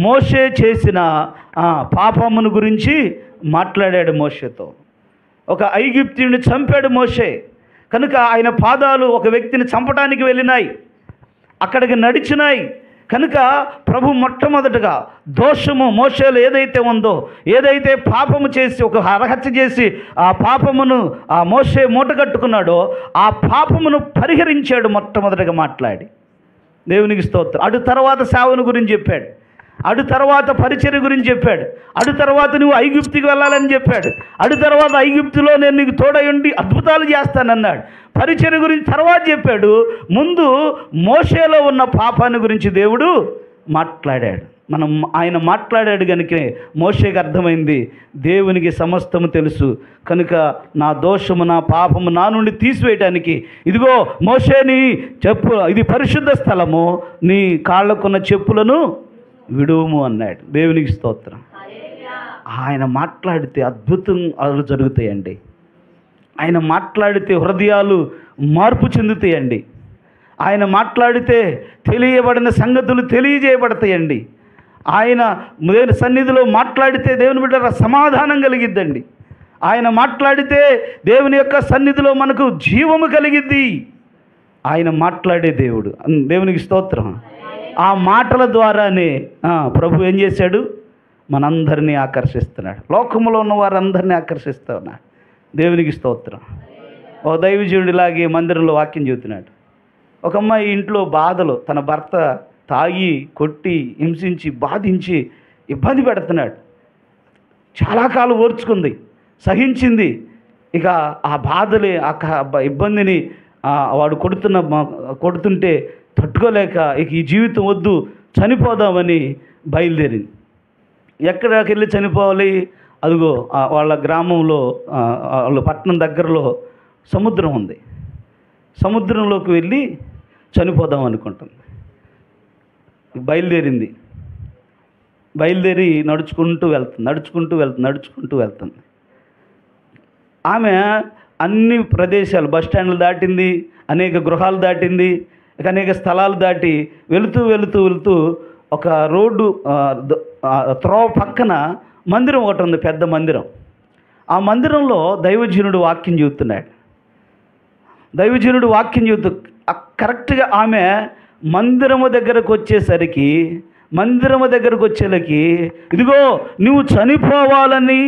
మోషే చేసిన పాపమును గురించి మాట్లాడాడు. మోషేతో ఒక ఐగుప్తీయుని చంపాడు మోషే కనుక ఆయన పాదాలు ఒక వ్యక్తిని చంపడానికి వెళ్ళినాయి. అక్కడికి నడిచినాయి. కనుక ప్రభు మొట్టమొదటగా దోషము మోషేలో ఏదైతే ఉందో, ఏదైతే పాపము చేసి ఒక హత్య చేసి ఆ పాపమును ఆ మోషే మూటగట్టుకున్నాడో ఆ పాపమును పరిహరించాడు మొట్టమొదటగా మాట్లాడి. దేవునికి స్తోత్రం. అటు తర్వాత సేవను గురించి చెప్పాడు, అటు తర్వాత పరిచర్య గురించి చెప్పాడు, అటు తర్వాత నువ్వు ఐగుప్తుకి వెళ్ళాలని చెప్పాడు, అటు తర్వాత ఐగుప్తులో నేను నీకు తోడయుండి అద్భుతాలు చేస్తానన్నాడు. పరిచర్య గురించి తర్వాత చెప్పాడు. ముందు మోషేలో ఉన్న పాపాన్ని గురించి దేవుడు మాట్లాడాడు. ఆయన మాట్లాడాడు కనుక మోషేకి అర్థమైంది దేవునికి సమస్తము తెలుసు, కనుక నా దోషము నా పాపము నా నుండి తీసివేయటానికి ఇదిగో మోషే నీ చెప్పు, ఇది పరిశుద్ధ స్థలము, నీ కాళ్ళకున్న చెప్పులను విడువుము అన్నాడు. దేవునికి స్తోత్రం. ఆయన మాట్లాడితే అద్భుతాలు జరుగుతాయండి. ఆయన మాట్లాడితే హృదయాలు మార్పు చెందుతాయండి. ఆయన మాట్లాడితే తెలియబడిన సంగతులు తెలియజేయబడతాయండి. ఆయన దేవుని సన్నిధిలో మాట్లాడితే దేవుని బిడ్డ సమాధానం కలిగిద్దండి. ఆయన మాట్లాడితే దేవుని యొక్క సన్నిధిలో మనకు జీవము కలిగిద్ది. ఆయన మాట్లాడే దేవుడు. దేవునికి స్తోత్రం. ఆ మాటల ద్వారానే ప్రభు ఏం చేశాడు? మనందరినీ ఆకర్షిస్తున్నాడు. లోకంలో ఉన్న వారందరినీ ఆకర్షిస్తూ ఉన్నాడు. దేవునికి స్తోత్రం. ఓ దైవజనుడిలాగే మందిరంలో వాక్యం చెబుతున్నాడు. ఒక అమ్మాయి ఇంట్లో బాధలు, తన భర్త తాగి కొట్టి హింసించి బాధించి ఇబ్బంది పెడుతున్నాడు. చాలా కాలం ఓర్చుకుంది, సహించింది. ఇక ఆ బాధలే ఆ ఇబ్బందిని వాడు కొడుతుంటే తట్టుకోలేక ఇక ఈ జీవితం వద్దు, చనిపోదామని బయలుదేరింది. ఎక్కడికి వెళ్ళి చనిపోవాలి? అదిగో వాళ్ళ గ్రామంలో వాళ్ళ పట్టణం దగ్గరలో సముద్రం ఉంది. సముద్రంలోకి వెళ్ళి చనిపోదాం అనుకుంటుంది. బయలుదేరి నడుచుకుంటూ వెళ్తుంది. ఆమె అన్ని ప్రదేశాలు, బస్ స్టాండ్లు దాటింది, అనేక గృహాలు దాటింది, అనేక స్థలాలు దాటి వెళుతూ ఒక రోడ్డు త్రోవ పక్కన మందిరం ఒకటి ఉంది, పెద్ద మందిరం. ఆ మందిరంలో దైవజనుడు వాక్యం చెబుతున్నాడు. కరెక్ట్గా ఆమె మందిరము దగ్గరకు వచ్చేలకి ఇదిగో నువ్వు చనిపోవాలని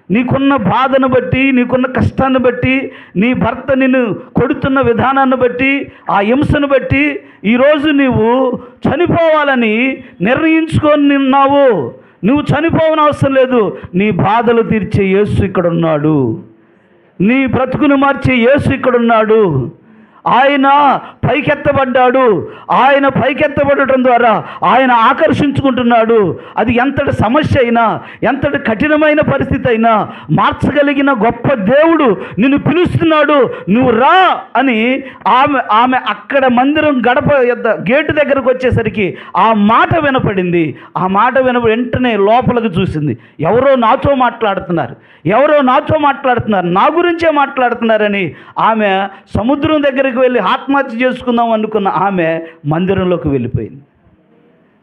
నీకున్న బాధను బట్టి, నీకున్న కష్టాన్ని బట్టి, నీ భర్త నిన్ను కొడుతున్న విధానాన్ని బట్టి, ఆ హింసను బట్టి ఈరోజు నీవు చనిపోవాలని నిర్ణయించుకొని ఉన్నావు. నువ్వు చనిపోవని అవసరం లేదు. నీ బాధలు తీర్చే యేసు ఇక్కడున్నాడు. నీ బ్రతుకును మార్చే యేసు ఇక్కడున్నాడు. ఆయన పైకెత్తబడ్డాడు. ఆయన పైకెత్తబడటం ద్వారా ఆయన ఆకర్షించుకుంటున్నాడు. అది ఎంతటి సమస్య అయినా, ఎంతటి కఠినమైన పరిస్థితి అయినా మార్చగలిగిన గొప్ప దేవుడు నిన్ను పిలుస్తున్నాడు, నువ్వు రా అని. ఆమె అక్కడ మందిరం గేటు దగ్గరకు వచ్చేసరికి ఆ మాట వినపడింది. ఆ మాట వెంటనే లోపలికి చూసింది. ఎవరో నాతో మాట్లాడుతున్నారు, నా గురించే మాట్లాడుతున్నారని ఆమె సముద్రం దగ్గరికి వెళ్ళి ఆత్మహత్య చేసుకుందాం అనుకున్న ఆమె మందిరంలోకి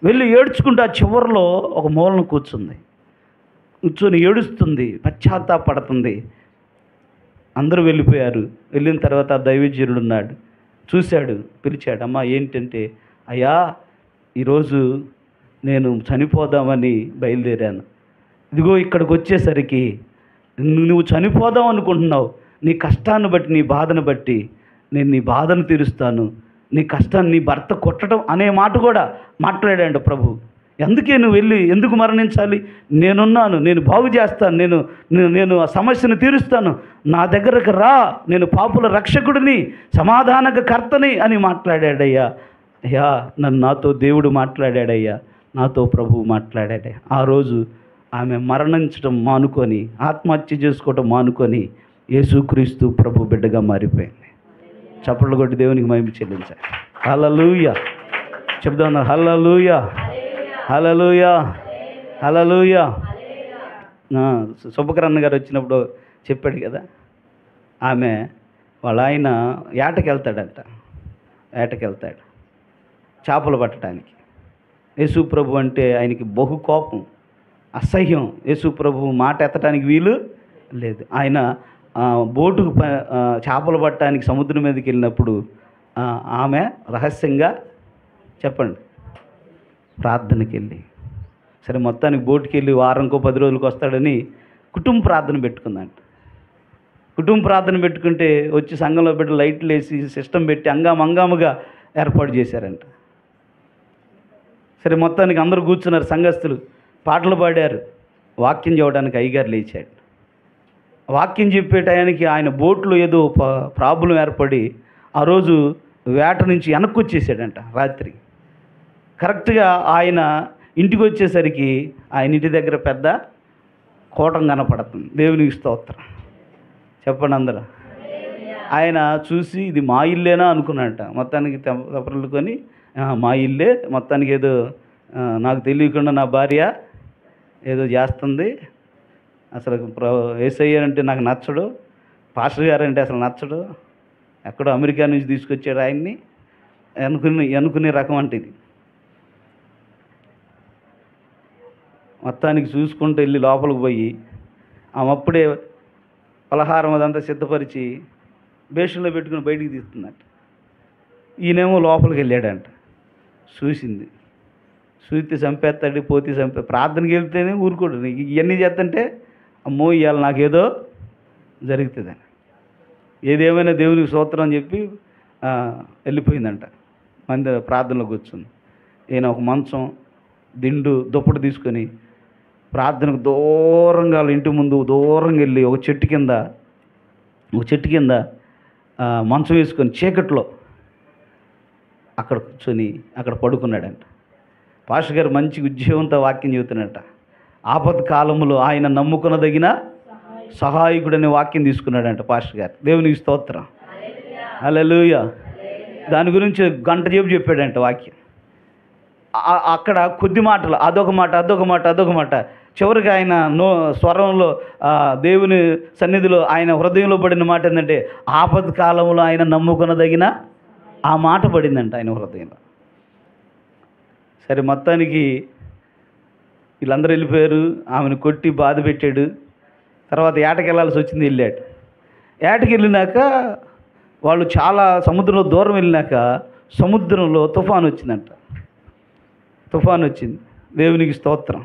వెళ్ళి ఏడ్చుకుంటూ ఆ చివరిలో ఒక మూలను కూర్చొని ఏడుస్తుంది, పశ్చాత్తాపడుతుంది. అందరూ వెళ్ళిపోయారు. వెళ్ళిన తర్వాత ఆ దైవజనుడు ఉన్నాడు, చూశాడు, పిలిచాడు. అమ్మా ఏంటంటే, అయ్యా ఈరోజు నేను చనిపోదామని బయలుదేరాను. ఇదిగో ఇక్కడికి వచ్చేసరికి నువ్వు చనిపోదాం అనుకుంటున్నావు. నీ కష్టాన్ని బట్టి, నీ బాధను బట్టి నేను నీ బాధను తీరుస్తాను. నీ కష్టాన్ని, నీ భర్త కొట్టడం అనే మాట కూడా మాట్లాడాడు ప్రభు. అందుకే నువ్వు వెళ్ళి ఎందుకు మరణించాలి? నేనున్నాను, నేను బాగు చేస్తాను, నేను ఆ సమస్యను తీరుస్తాను, నా దగ్గరకు రా, నేను పాపుల రక్షకుడిని, సమాధానకర్తని అని మాట్లాడాడయ్యా. అయ్యా నాతో దేవుడు మాట్లాడాడయ్యా, నాతో ప్రభువు మాట్లాడాడే. ఆ రోజు ఆమె మరణించడం మానుకొని, ఆత్మహత్య చేసుకోవడం మానుకొని యేసుక్రీస్తు ప్రభు బిడ్డగా మారిపోయింది. చప్పట్లు కొట్టి దేవునికి మహిమ చెల్లించాలి. హల్లెలూయా చెప్దాం. హల్లెలూయా, హల్లెలూయా, హల్లెలూయా. సుబ్బకరన్న గారు వచ్చినప్పుడు చెప్పాడు కదా, ఆమె వాళ్ళ ఆయన ఏటకెళ్తాడు చేపలు పట్టడానికి. యేసు ప్రభు అంటే ఆయనకి బహు కోపం, అసహ్యం. యేసు ప్రభు మాట ఎత్తడానికి వీలు లేదు. ఆయన బోటుకు చేపలు పట్టడానికి సముద్రం మీదకి వెళ్ళినప్పుడు ఆమె రహస్యంగా చెప్పండి, ప్రార్థనకి వెళ్ళి. సరే మొత్తానికి బోటుకి వెళ్ళి వారంకో 10 రోజులకు వస్తాడని కుటుంబ ప్రార్థన పెట్టుకుందంట. కుటుంబ ప్రార్థన పెట్టుకుంటే వచ్చి సంఘంలో పెట్టి లైట్లు వేసి సిస్టమ్ పెట్టి అంగాముగా ఏర్పాటు చేశారంట. సరే మొత్తానికి అందరూ కూర్చున్నారు, సంఘస్థులు పాటలు పాడారు. వాక్యం చెప్పడానికి అయ్యగారు లేచాడు. వాక్యం చెప్పే టయానికి ఆయన బోట్లో ఏదో ప్రాబ్లం ఏర్పడి ఆ రోజు వేట నుంచి వెనక్కి వచ్చేసాడంట రాత్రి. కరెక్ట్గా ఆయన ఇంటికి వచ్చేసరికి ఆయన ఇంటి దగ్గర పెద్ద కోటం కనపడుతుంది. దేవునికి స్తోత్రం. చెప్పండి అందరూ. ఆయన చూసి ఇది మా ఇల్లేనా అనుకున్నాడట. మొత్తానికి తపరులుకొని మా ఇల్లే, మొత్తానికి ఏదో నాకు తెలియకుండా నా భార్య ఏదో చేస్తుంది, అసలు యేసయ్య అంటే నాకు నచ్చడు, పాస్టర్ గారు అంటే అసలు నచ్చడు, ఎక్కడో అమెరికా నుంచి తీసుకొచ్చాడు ఆయన్ని అనుకునే రకం అంటే ఇది. మొత్తానికి చూసుకుంటూ వెళ్ళి లోపలికి పోయి ఆమె అప్పుడే పలహారం అదంతా సిద్ధపరిచి బేషన్లో పెట్టుకుని బయటికి తీస్తుందంట. ఈయనేమో లోపలికి వెళ్ళాడంట. చూసింది, చూస్తే చంపేస్తాడు, పోతే ప్రార్థనకి వెళ్తేనే ఊరుకోడు. ఇవన్నీ చేస్తుంటే అమ్మో ఇవాళ నాకేదో జరుగుతుందని, ఏదేమైనా దేవునికి స్తోత్రం అని చెప్పి వెళ్ళిపోయిందంట. ప్రార్థనలో కూర్చుంది. ఈయన ఒక మంచం దిండు దుప్పటి తీసుకొని ప్రార్థనకు దూరంగా వాళ్ళ ఇంటి ముందు దూరంగా వెళ్ళి ఒక చెట్టు కింద మంచం వేసుకొని చీకట్లో అక్కడ కూర్చొని అక్కడ పడుకున్నాడంట. పాస్టర్ గారు మంచి ఉద్యోగంతో వాక్యం చెబుతున్నట్ట. ఆపద కాలంలో ఆయన నమ్ముకొనదగిన సహాయకుడనే వాక్యం తీసుకున్నాడంట పాస్టర్ గారు. దేవునికి స్తోత్రం. హల్లెలూయా. దాని గురించి గంట సేపు చెప్పాడంట వాక్యం. అక్కడ కొద్ది మాటలు, అదొక మాట, చివరికి ఆయన స్వరంలో దేవుని సన్నిధిలో ఆయన హృదయంలో పడిన మాట ఏంటంటే ఆపద కాలంలో ఆయన నమ్ముకొనదగిన ఆ మాట పడిందంట ఆయన హృదయంలో. సరే మొత్తానికి వీళ్ళందరూ వెళ్ళిపోయారు. ఆమెను కొట్టి బాధ పెట్టాడు. తర్వాత ఏటకి వెళ్ళాల్సి వచ్చింది. వెళ్ళాడు. ఏటకి వెళ్ళినాక వాళ్ళు చాలా సముద్రంలో దూరం వెళ్ళినాక సముద్రంలో తుఫాను వచ్చిందంట. తుఫాను వచ్చింది. దేవునికి స్తోత్రం.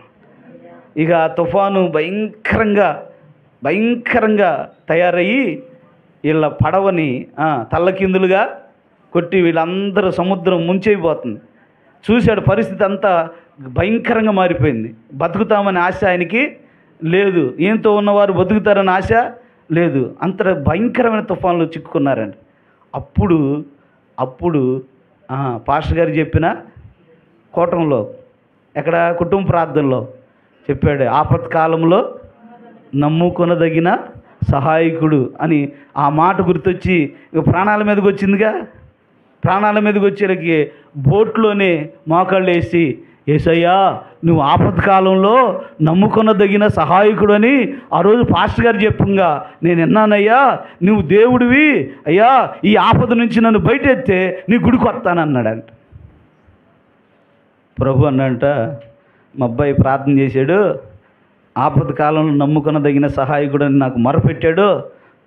ఇక తుఫాను భయంకరంగా తయారయ్యి వీళ్ళ పడవని తల్లకిందులుగా కొట్టి వీళ్ళందరూ సముద్రం ముంచైపోతుంది. చూశాడు, పరిస్థితి అంతా భయంకరంగా మారిపోయింది. బతుకుతామని ఆశ ఆయనకి లేదు, ఈయనతో ఉన్నవారు బతుకుతారని ఆశ లేదు. అంత భయంకరమైన తుఫాన్లో చిక్కుకున్నారండి. అప్పుడు పాస్టర్ గారు చెప్పిన కోటంలో ఎక్కడ కుటుంబ ప్రార్థనలో చెప్పాడు, ఆపత్కాలంలో నమ్ముకొనదగిన సహాయకుడు అని ఆ మాట గుర్తొచ్చి ఇక ప్రాణాల మీదకి వచ్చిందిగా. ప్రాణాల మీదకి వచ్చేలకి బోట్లోనే మోకాళ్ళు వేసి, యేసయ్యా నువ్వు ఆపత్కాలంలో నమ్ముకొనదగిన సహాయకుడు అని ఆ రోజు పాస్టర్ గారు చెప్పుగా నేను విన్నానయ్యా, నువ్వు దేవుడివి అయ్యా, ఈ ఆపద నుంచి నన్ను బయటెత్తే నీ గుడికి వస్తానన్నాడంట. ప్రభు అన్నంట, మా అబ్బాయి ప్రార్థన చేశాడు, ఆపద కాలంలో నమ్ముకొనదగిన సహాయకుడు అని నాకు మొరపెట్టాడు,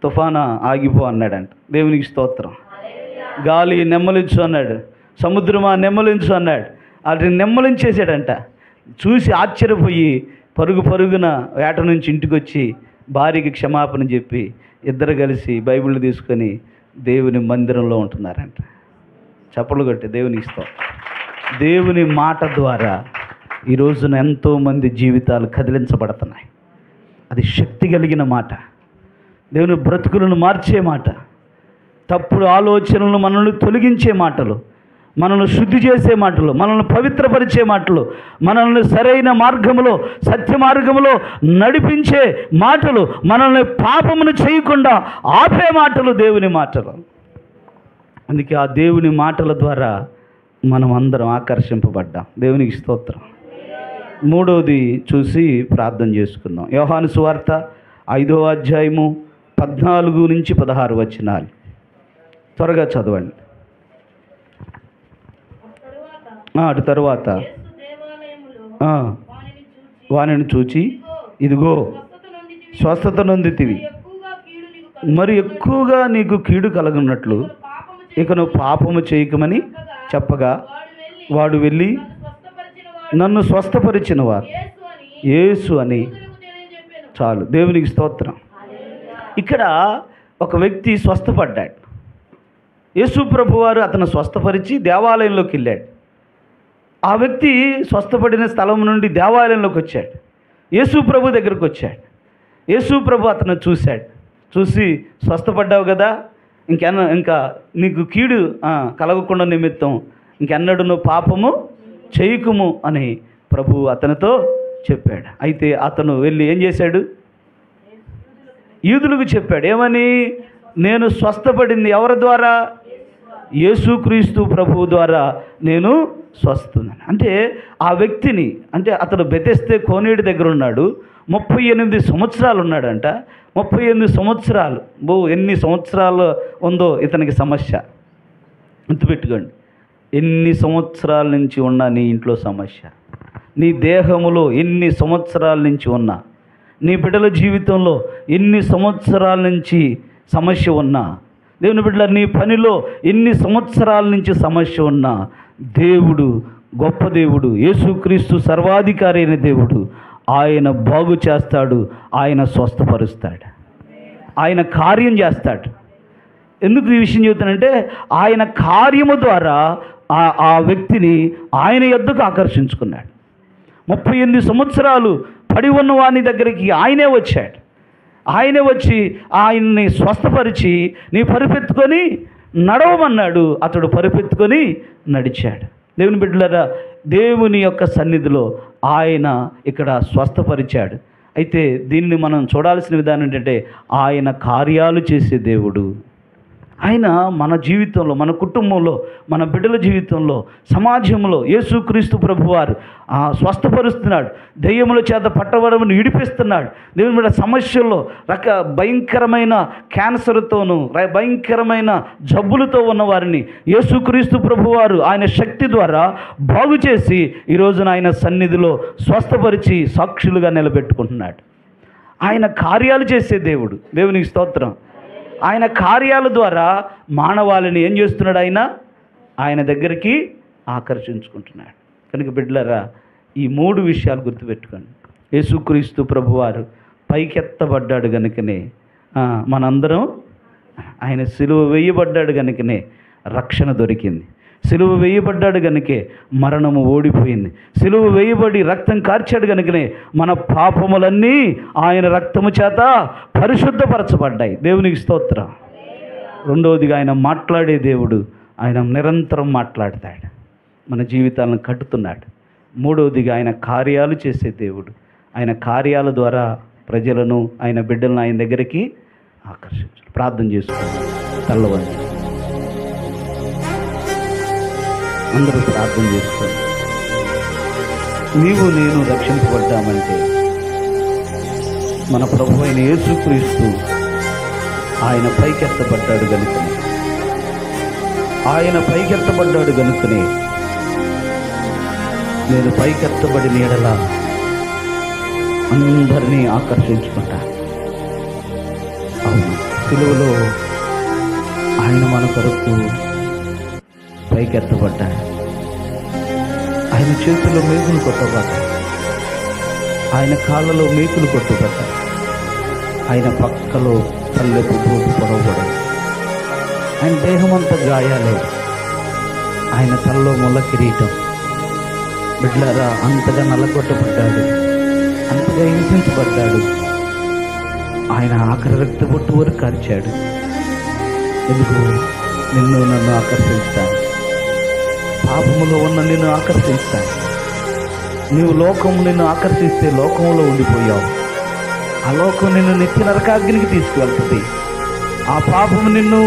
తుఫాను ఆగిపో అన్నాడంట. దేవునికి స్తోత్రం. గాలి నెమ్మలించు అన్నాడు, సముద్రమా నెమ్మలించు అన్నాడు. వాటిని నెమ్మలించేసాడంట. చూసి ఆశ్చర్యపోయి పరుగున వేట నుంచి ఇంటికి వచ్చి భార్యకి క్షమాపణ చెప్పి ఇద్దరు కలిసి బైబిల్ తీసుకొని దేవుని మందిరంలో ఉంటున్నారంట. చప్పలు కొట్టి దేవునికి స్తోత్రం. దేవుని మాట ద్వారా ఈ రోజున ఎంతోమంది జీవితాలు కదిలించబడుతున్నాయి. అది శక్తి కలిగిన మాట, దేవుని బ్రతుకులను మార్చే మాట, తప్పుడు ఆలోచనలను మనల్ని తొలగించే మాటలు, మనల్ని శుద్ధి చేసే మాటలు, మనల్ని పవిత్రపరిచే మాటలు, మనల్ని సరైన మార్గములో సత్య మార్గములో నడిపించే మాటలు, మనల్ని పాపమును చేయకుండా ఆపే మాటలు దేవుని మాటలు. అందుకే ఆ దేవుని మాటల ద్వారా మనం అందరం ఆకర్షింపబడ్డాం. దేవునికి స్తోత్రం. మూడవది చూసి ప్రార్థన చేసుకుందాం. యోహాను సువార్త 5వ అధ్యాయము 14 నుంచి 16 వచనాలు త్వరగా చదవండి. అటు తరువాత వానిని చూచి, ఇదిగో స్వస్థత నొందితివి, మరి ఎక్కువగా నీకు కీడు కలగనట్లు ఇక నువ్వు పాపము చేయకమని చెప్పగా వాడు వెళ్ళి నన్ను స్వస్థపరిచిన వారు యేసు అని. చాలు, దేవునికి స్తోత్రం. ఇక్కడ ఒక వ్యక్తి స్వస్థపడ్డాడు. యేసు ప్రభు వారు అతను స్వస్థపరిచి దేవాలయంలోకి వెళ్ళాడు. ఆ వ్యక్తి స్వస్థపడిన స్థలం నుండి దేవాలయంలోకి వచ్చాడు. యేసు ప్రభు దగ్గరకు వచ్చాడు. యేసు ప్రభు అతను చూశాడు. చూసి, స్వస్థపడ్డావు కదా, ఇంకా నీకు కీడు కలగకుండా నిమిత్తం ఇంకెన్నడూ నువ్వు పాపము చేయకుము అని ప్రభు అతనితో చెప్పాడు. అయితే అతను వెళ్ళి ఏం చేశాడు? యూదులకు చెప్పాడు. ఏమని? నేను స్వస్థపడింది ఎవరి ద్వారా? యేసుక్రీస్తు ప్రభువు ద్వారా నేను స్వస్థున్నాను. అంటే ఆ వ్యక్తిని, అంటే అతడు బెతెస్దే కోనేటి దగ్గర ఉన్నాడు. 38 సంవత్సరాలు ఉన్నాడంట. 38 సంవత్సరాలు. ఎన్ని సంవత్సరాలు ఉందో ఇతనికి సమస్య. గుర్తుపెట్టుకోండి, ఎన్ని సంవత్సరాల నుంచి ఉన్నా నీ ఇంట్లో సమస్య, నీ దేహములో ఎన్ని సంవత్సరాల నుంచి ఉన్నా, నీ బిడ్డల జీవితంలో ఎన్ని సంవత్సరాల నుంచి సమస్య ఉన్నా, దేవుని బిడ్డల నీ పనిలో ఎన్ని సంవత్సరాల నుంచి సమస్య ఉన్నా, దేవుడు గొప్ప దేవుడు, యేసుక్రీస్తు సర్వాధికారి అయిన దేవుడు, ఆయన బాగు చేస్తాడు, ఆయన స్వస్థపరుస్తాడు, ఆయన కార్యం చేస్తాడు. ఎందుకు ఈ విషయం చెబుతానంటే, ఆయన కార్యము ద్వారా ఆ వ్యక్తిని ఆయన యొద్దకు ఆకర్షించుకున్నాడు. 38 సంవత్సరాలు పడి ఉన్న వాని దగ్గరికి ఆయనే వచ్చాడు. ఆయనే వచ్చి ఆయన్ని స్వస్థపరిచి నీ పరుపెత్తుకొని నడవమన్నాడు. అతడు పరుపెత్తుకొని నడిచాడు. దేవుని బిడ్డలారా, దేవుని యొక్క సన్నిధిలో ఆయన ఇక్కడ స్వస్థపరిచాడు. అయితే దీన్ని మనం చూడాల్సిన విధానం ఏంటంటే, ఆయన కార్యాలు చేసే దేవుడు. ఆయన మన జీవితంలో, మన కుటుంబంలో, మన బిడ్డల జీవితంలో, సమాజంలో యేసుక్రీస్తు ప్రభువారు స్వస్థపరుస్తున్నాడు. దెయ్యముల చేత పట్టబడమని విడిపిస్తున్నాడు. దేవుని బిడ్డ సమస్యల్లో భయంకరమైన క్యాన్సర్తోనూ భయంకరమైన జబ్బులతో ఉన్నవారిని యేసుక్రీస్తు ప్రభువారు ఆయన శక్తి ద్వారా బాగు చేసి ఈరోజున ఆయన సన్నిధిలో స్వస్థపరిచి సాక్షులుగా నిలబెట్టుకుంటున్నాడు. ఆయన కార్యాలు చేసే దేవుడు. దేవునికి స్తోత్రం. ఆయన కార్యాల ద్వారా మానవాళిని ఏం చేస్తున్నాడు? ఆయన దగ్గరికి ఆకర్షించుకుంటున్నాడు. కనుక బిడ్డలారా, ఈ 3 విషయాలు గుర్తుపెట్టుకోండి. యేసుక్రీస్తు ప్రభువారు పైకెత్తబడ్డాడు గనుకనే మనందరం, ఆయన సిలువ వేయబడ్డాడు గనుకనే రక్షణ దొరికింది. సిలువ వేయబడ్డాడు గనుకే మరణము ఓడిపోయింది. సిలువ వేయబడి రక్తం కార్చాడు గనుకనే మన పాపములన్నీ ఆయన రక్తము చేత పరిశుద్ధపరచబడ్డాయి. దేవునికి స్తోత్రం. రెండవదిగా ఆయన మాట్లాడే దేవుడు. ఆయన నిరంతరం మాట్లాడతాడు, మన జీవితాలను కట్టుతున్నాడు. మూడవదిగా ఆయన కార్యాలు చేసే దేవుడు. ఆయన కార్యాల ద్వారా ప్రజలను, ఆయన బిడ్డలను ఆయన దగ్గరికి ఆకర్షించాడు. ప్రార్థన చేసుకోండి. తల్లవండి, అందరూ ప్రార్థన చేసుకోండి. నీవు నేను రక్షింపబడ్డామంటే మన ప్రభు అయిన యేసుక్రీస్తు ఆయన పైకెత్తబడ్డాడు గనుకనే, ఆయన పైకెత్తబడ్డాడు గనుకనే నేను పైకెత్తబడిన ఎడల అందరినీ ఆకర్షించుకుంటా. అవును, సిలువలో ఆయన మన కొరకు పైకెత్తబడ్డాడు. ఆయన చేతుల్లో మేకులు కొట్టబడ్డాయి, ఆయన కాళ్ళలో మేకులు కొట్టబడ్డాయి, ఆయన పక్కలో పల్లెపు పోపు పొడవబడాయి, ఆయన దేహమంతా గాయాలే, ఆయన తలలో ముళ్ళ కిరీటం. బిడ్డలారా, అంతగా నల్లగొట్టబడ్డాడు, అంతగా హింసించబడ్డాడు. ఆయన ఆఖరి రక్తబొట్టు వరకు కార్చాడు. ఎందుకు? నిన్ను నన్ను ఆకర్షిస్తాను, పాపములో ఉన్న నిన్ను ఆకర్షిస్తాను. నీవు లోకము నిన్ను ఆకర్షిస్తే లోకంలో ఉండిపోయావు. ఆ లోకం నిన్ను నిత్య నరకాగ్నికి తీసుకువెళ్తుంది. ఆ పాపము నిన్ను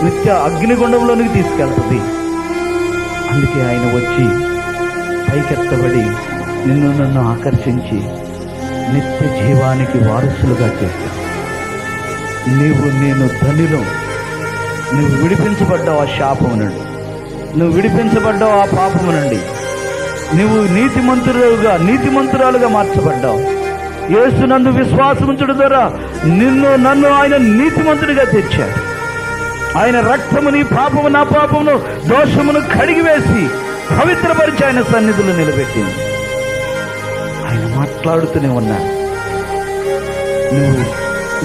నిత్య అగ్నిగుండంలోనికి తీసుకెళ్తుంది. అందుకే ఆయన వచ్చి పైకెత్తబడి నిన్ను నన్ను ఆకర్షించి నిత్య జీవానికి వారసులుగా చేస్తాడు. నేను ధనిలో, నువ్వు విడిపించబడ్డావు ఆ శాపము నుండి, నువ్వు విడిపించబడ్డావు ఆ పాపము నుండి, నువ్వు నీతిమంతురాలుగా మార్చబడ్డావు. యేసునందు విశ్వాసముంచుట ద్వారా నన్ను ఆయన నీతిమంతుడిగా తెచ్చాడు. ఆయన రక్తము నీ పాపము నా పాపమును దోషమును కడిగివేసి పవిత్రపరిచి ఆయన సన్నిధిలో నిలబెట్టింది. ఆయన మాట్లాడుతూనే ఉన్నారు. నువ్వు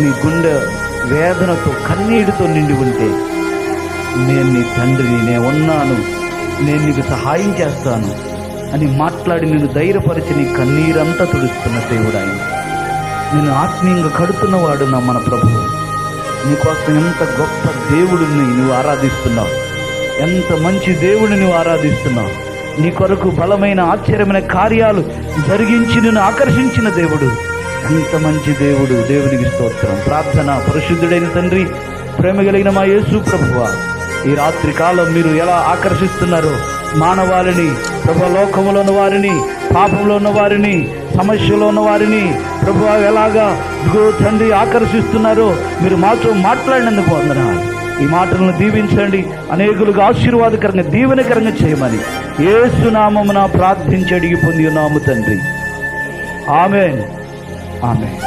నీ గుండె వేదనతో కన్నీటితో నిండి ఉంటే, నేను నీ తండ్రిని, నేను ఉన్నాను, నేను నీకు సహాయం చేస్తాను అని మాట్లాడి నేను ధైర్యపరిచి నీ కన్నీరంతా తుడుస్తున్న దేవుడు ఆయన. నేను ఆత్మీయంగా కడుతున్నవాడు నా మన ప్రభువు. నీకోసం ఎంత గొప్ప దేవుడిని నువ్వు ఆరాధిస్తున్నావు, ఎంత మంచి దేవుడిని నువ్వు ఆరాధిస్తున్నావు. నీ కొరకు బలమైన ఆశ్చర్యమైన కార్యాలు జరిగించి నిన్ను ఆకర్షించిన దేవుడు, ఎంత మంచి దేవుడు. దేవునికి స్తోత్రం. ప్రార్థన. పరిశుద్ధుడైన తండ్రి, ప్రేమ కలిగిన మా యేసు ప్రభువా, ఈ రాత్రి కాలం మీరు ఎలా ఆకర్షిస్తున్నారో మానవాళిని, ప్రభు, లోకంలో ఉన్న వారిని, పాపంలో ఉన్న వారిని, సమస్యలో ఉన్న వారిని ప్రభు ఎలాగా తండ్రి ఆకర్షిస్తున్నారో మీరు మాతో మాట్లాడినందుకు వందనాలు. ఈ మాటలను దీవించండి, అనేకులకు ఆశీర్వాదకరంగా దీవెనకరంగా చేయమని యేసు నామమున ప్రార్థించి అడిగి పొంది ఉన్నాము తండ్రి. ఆమేన్. ఆమేన్.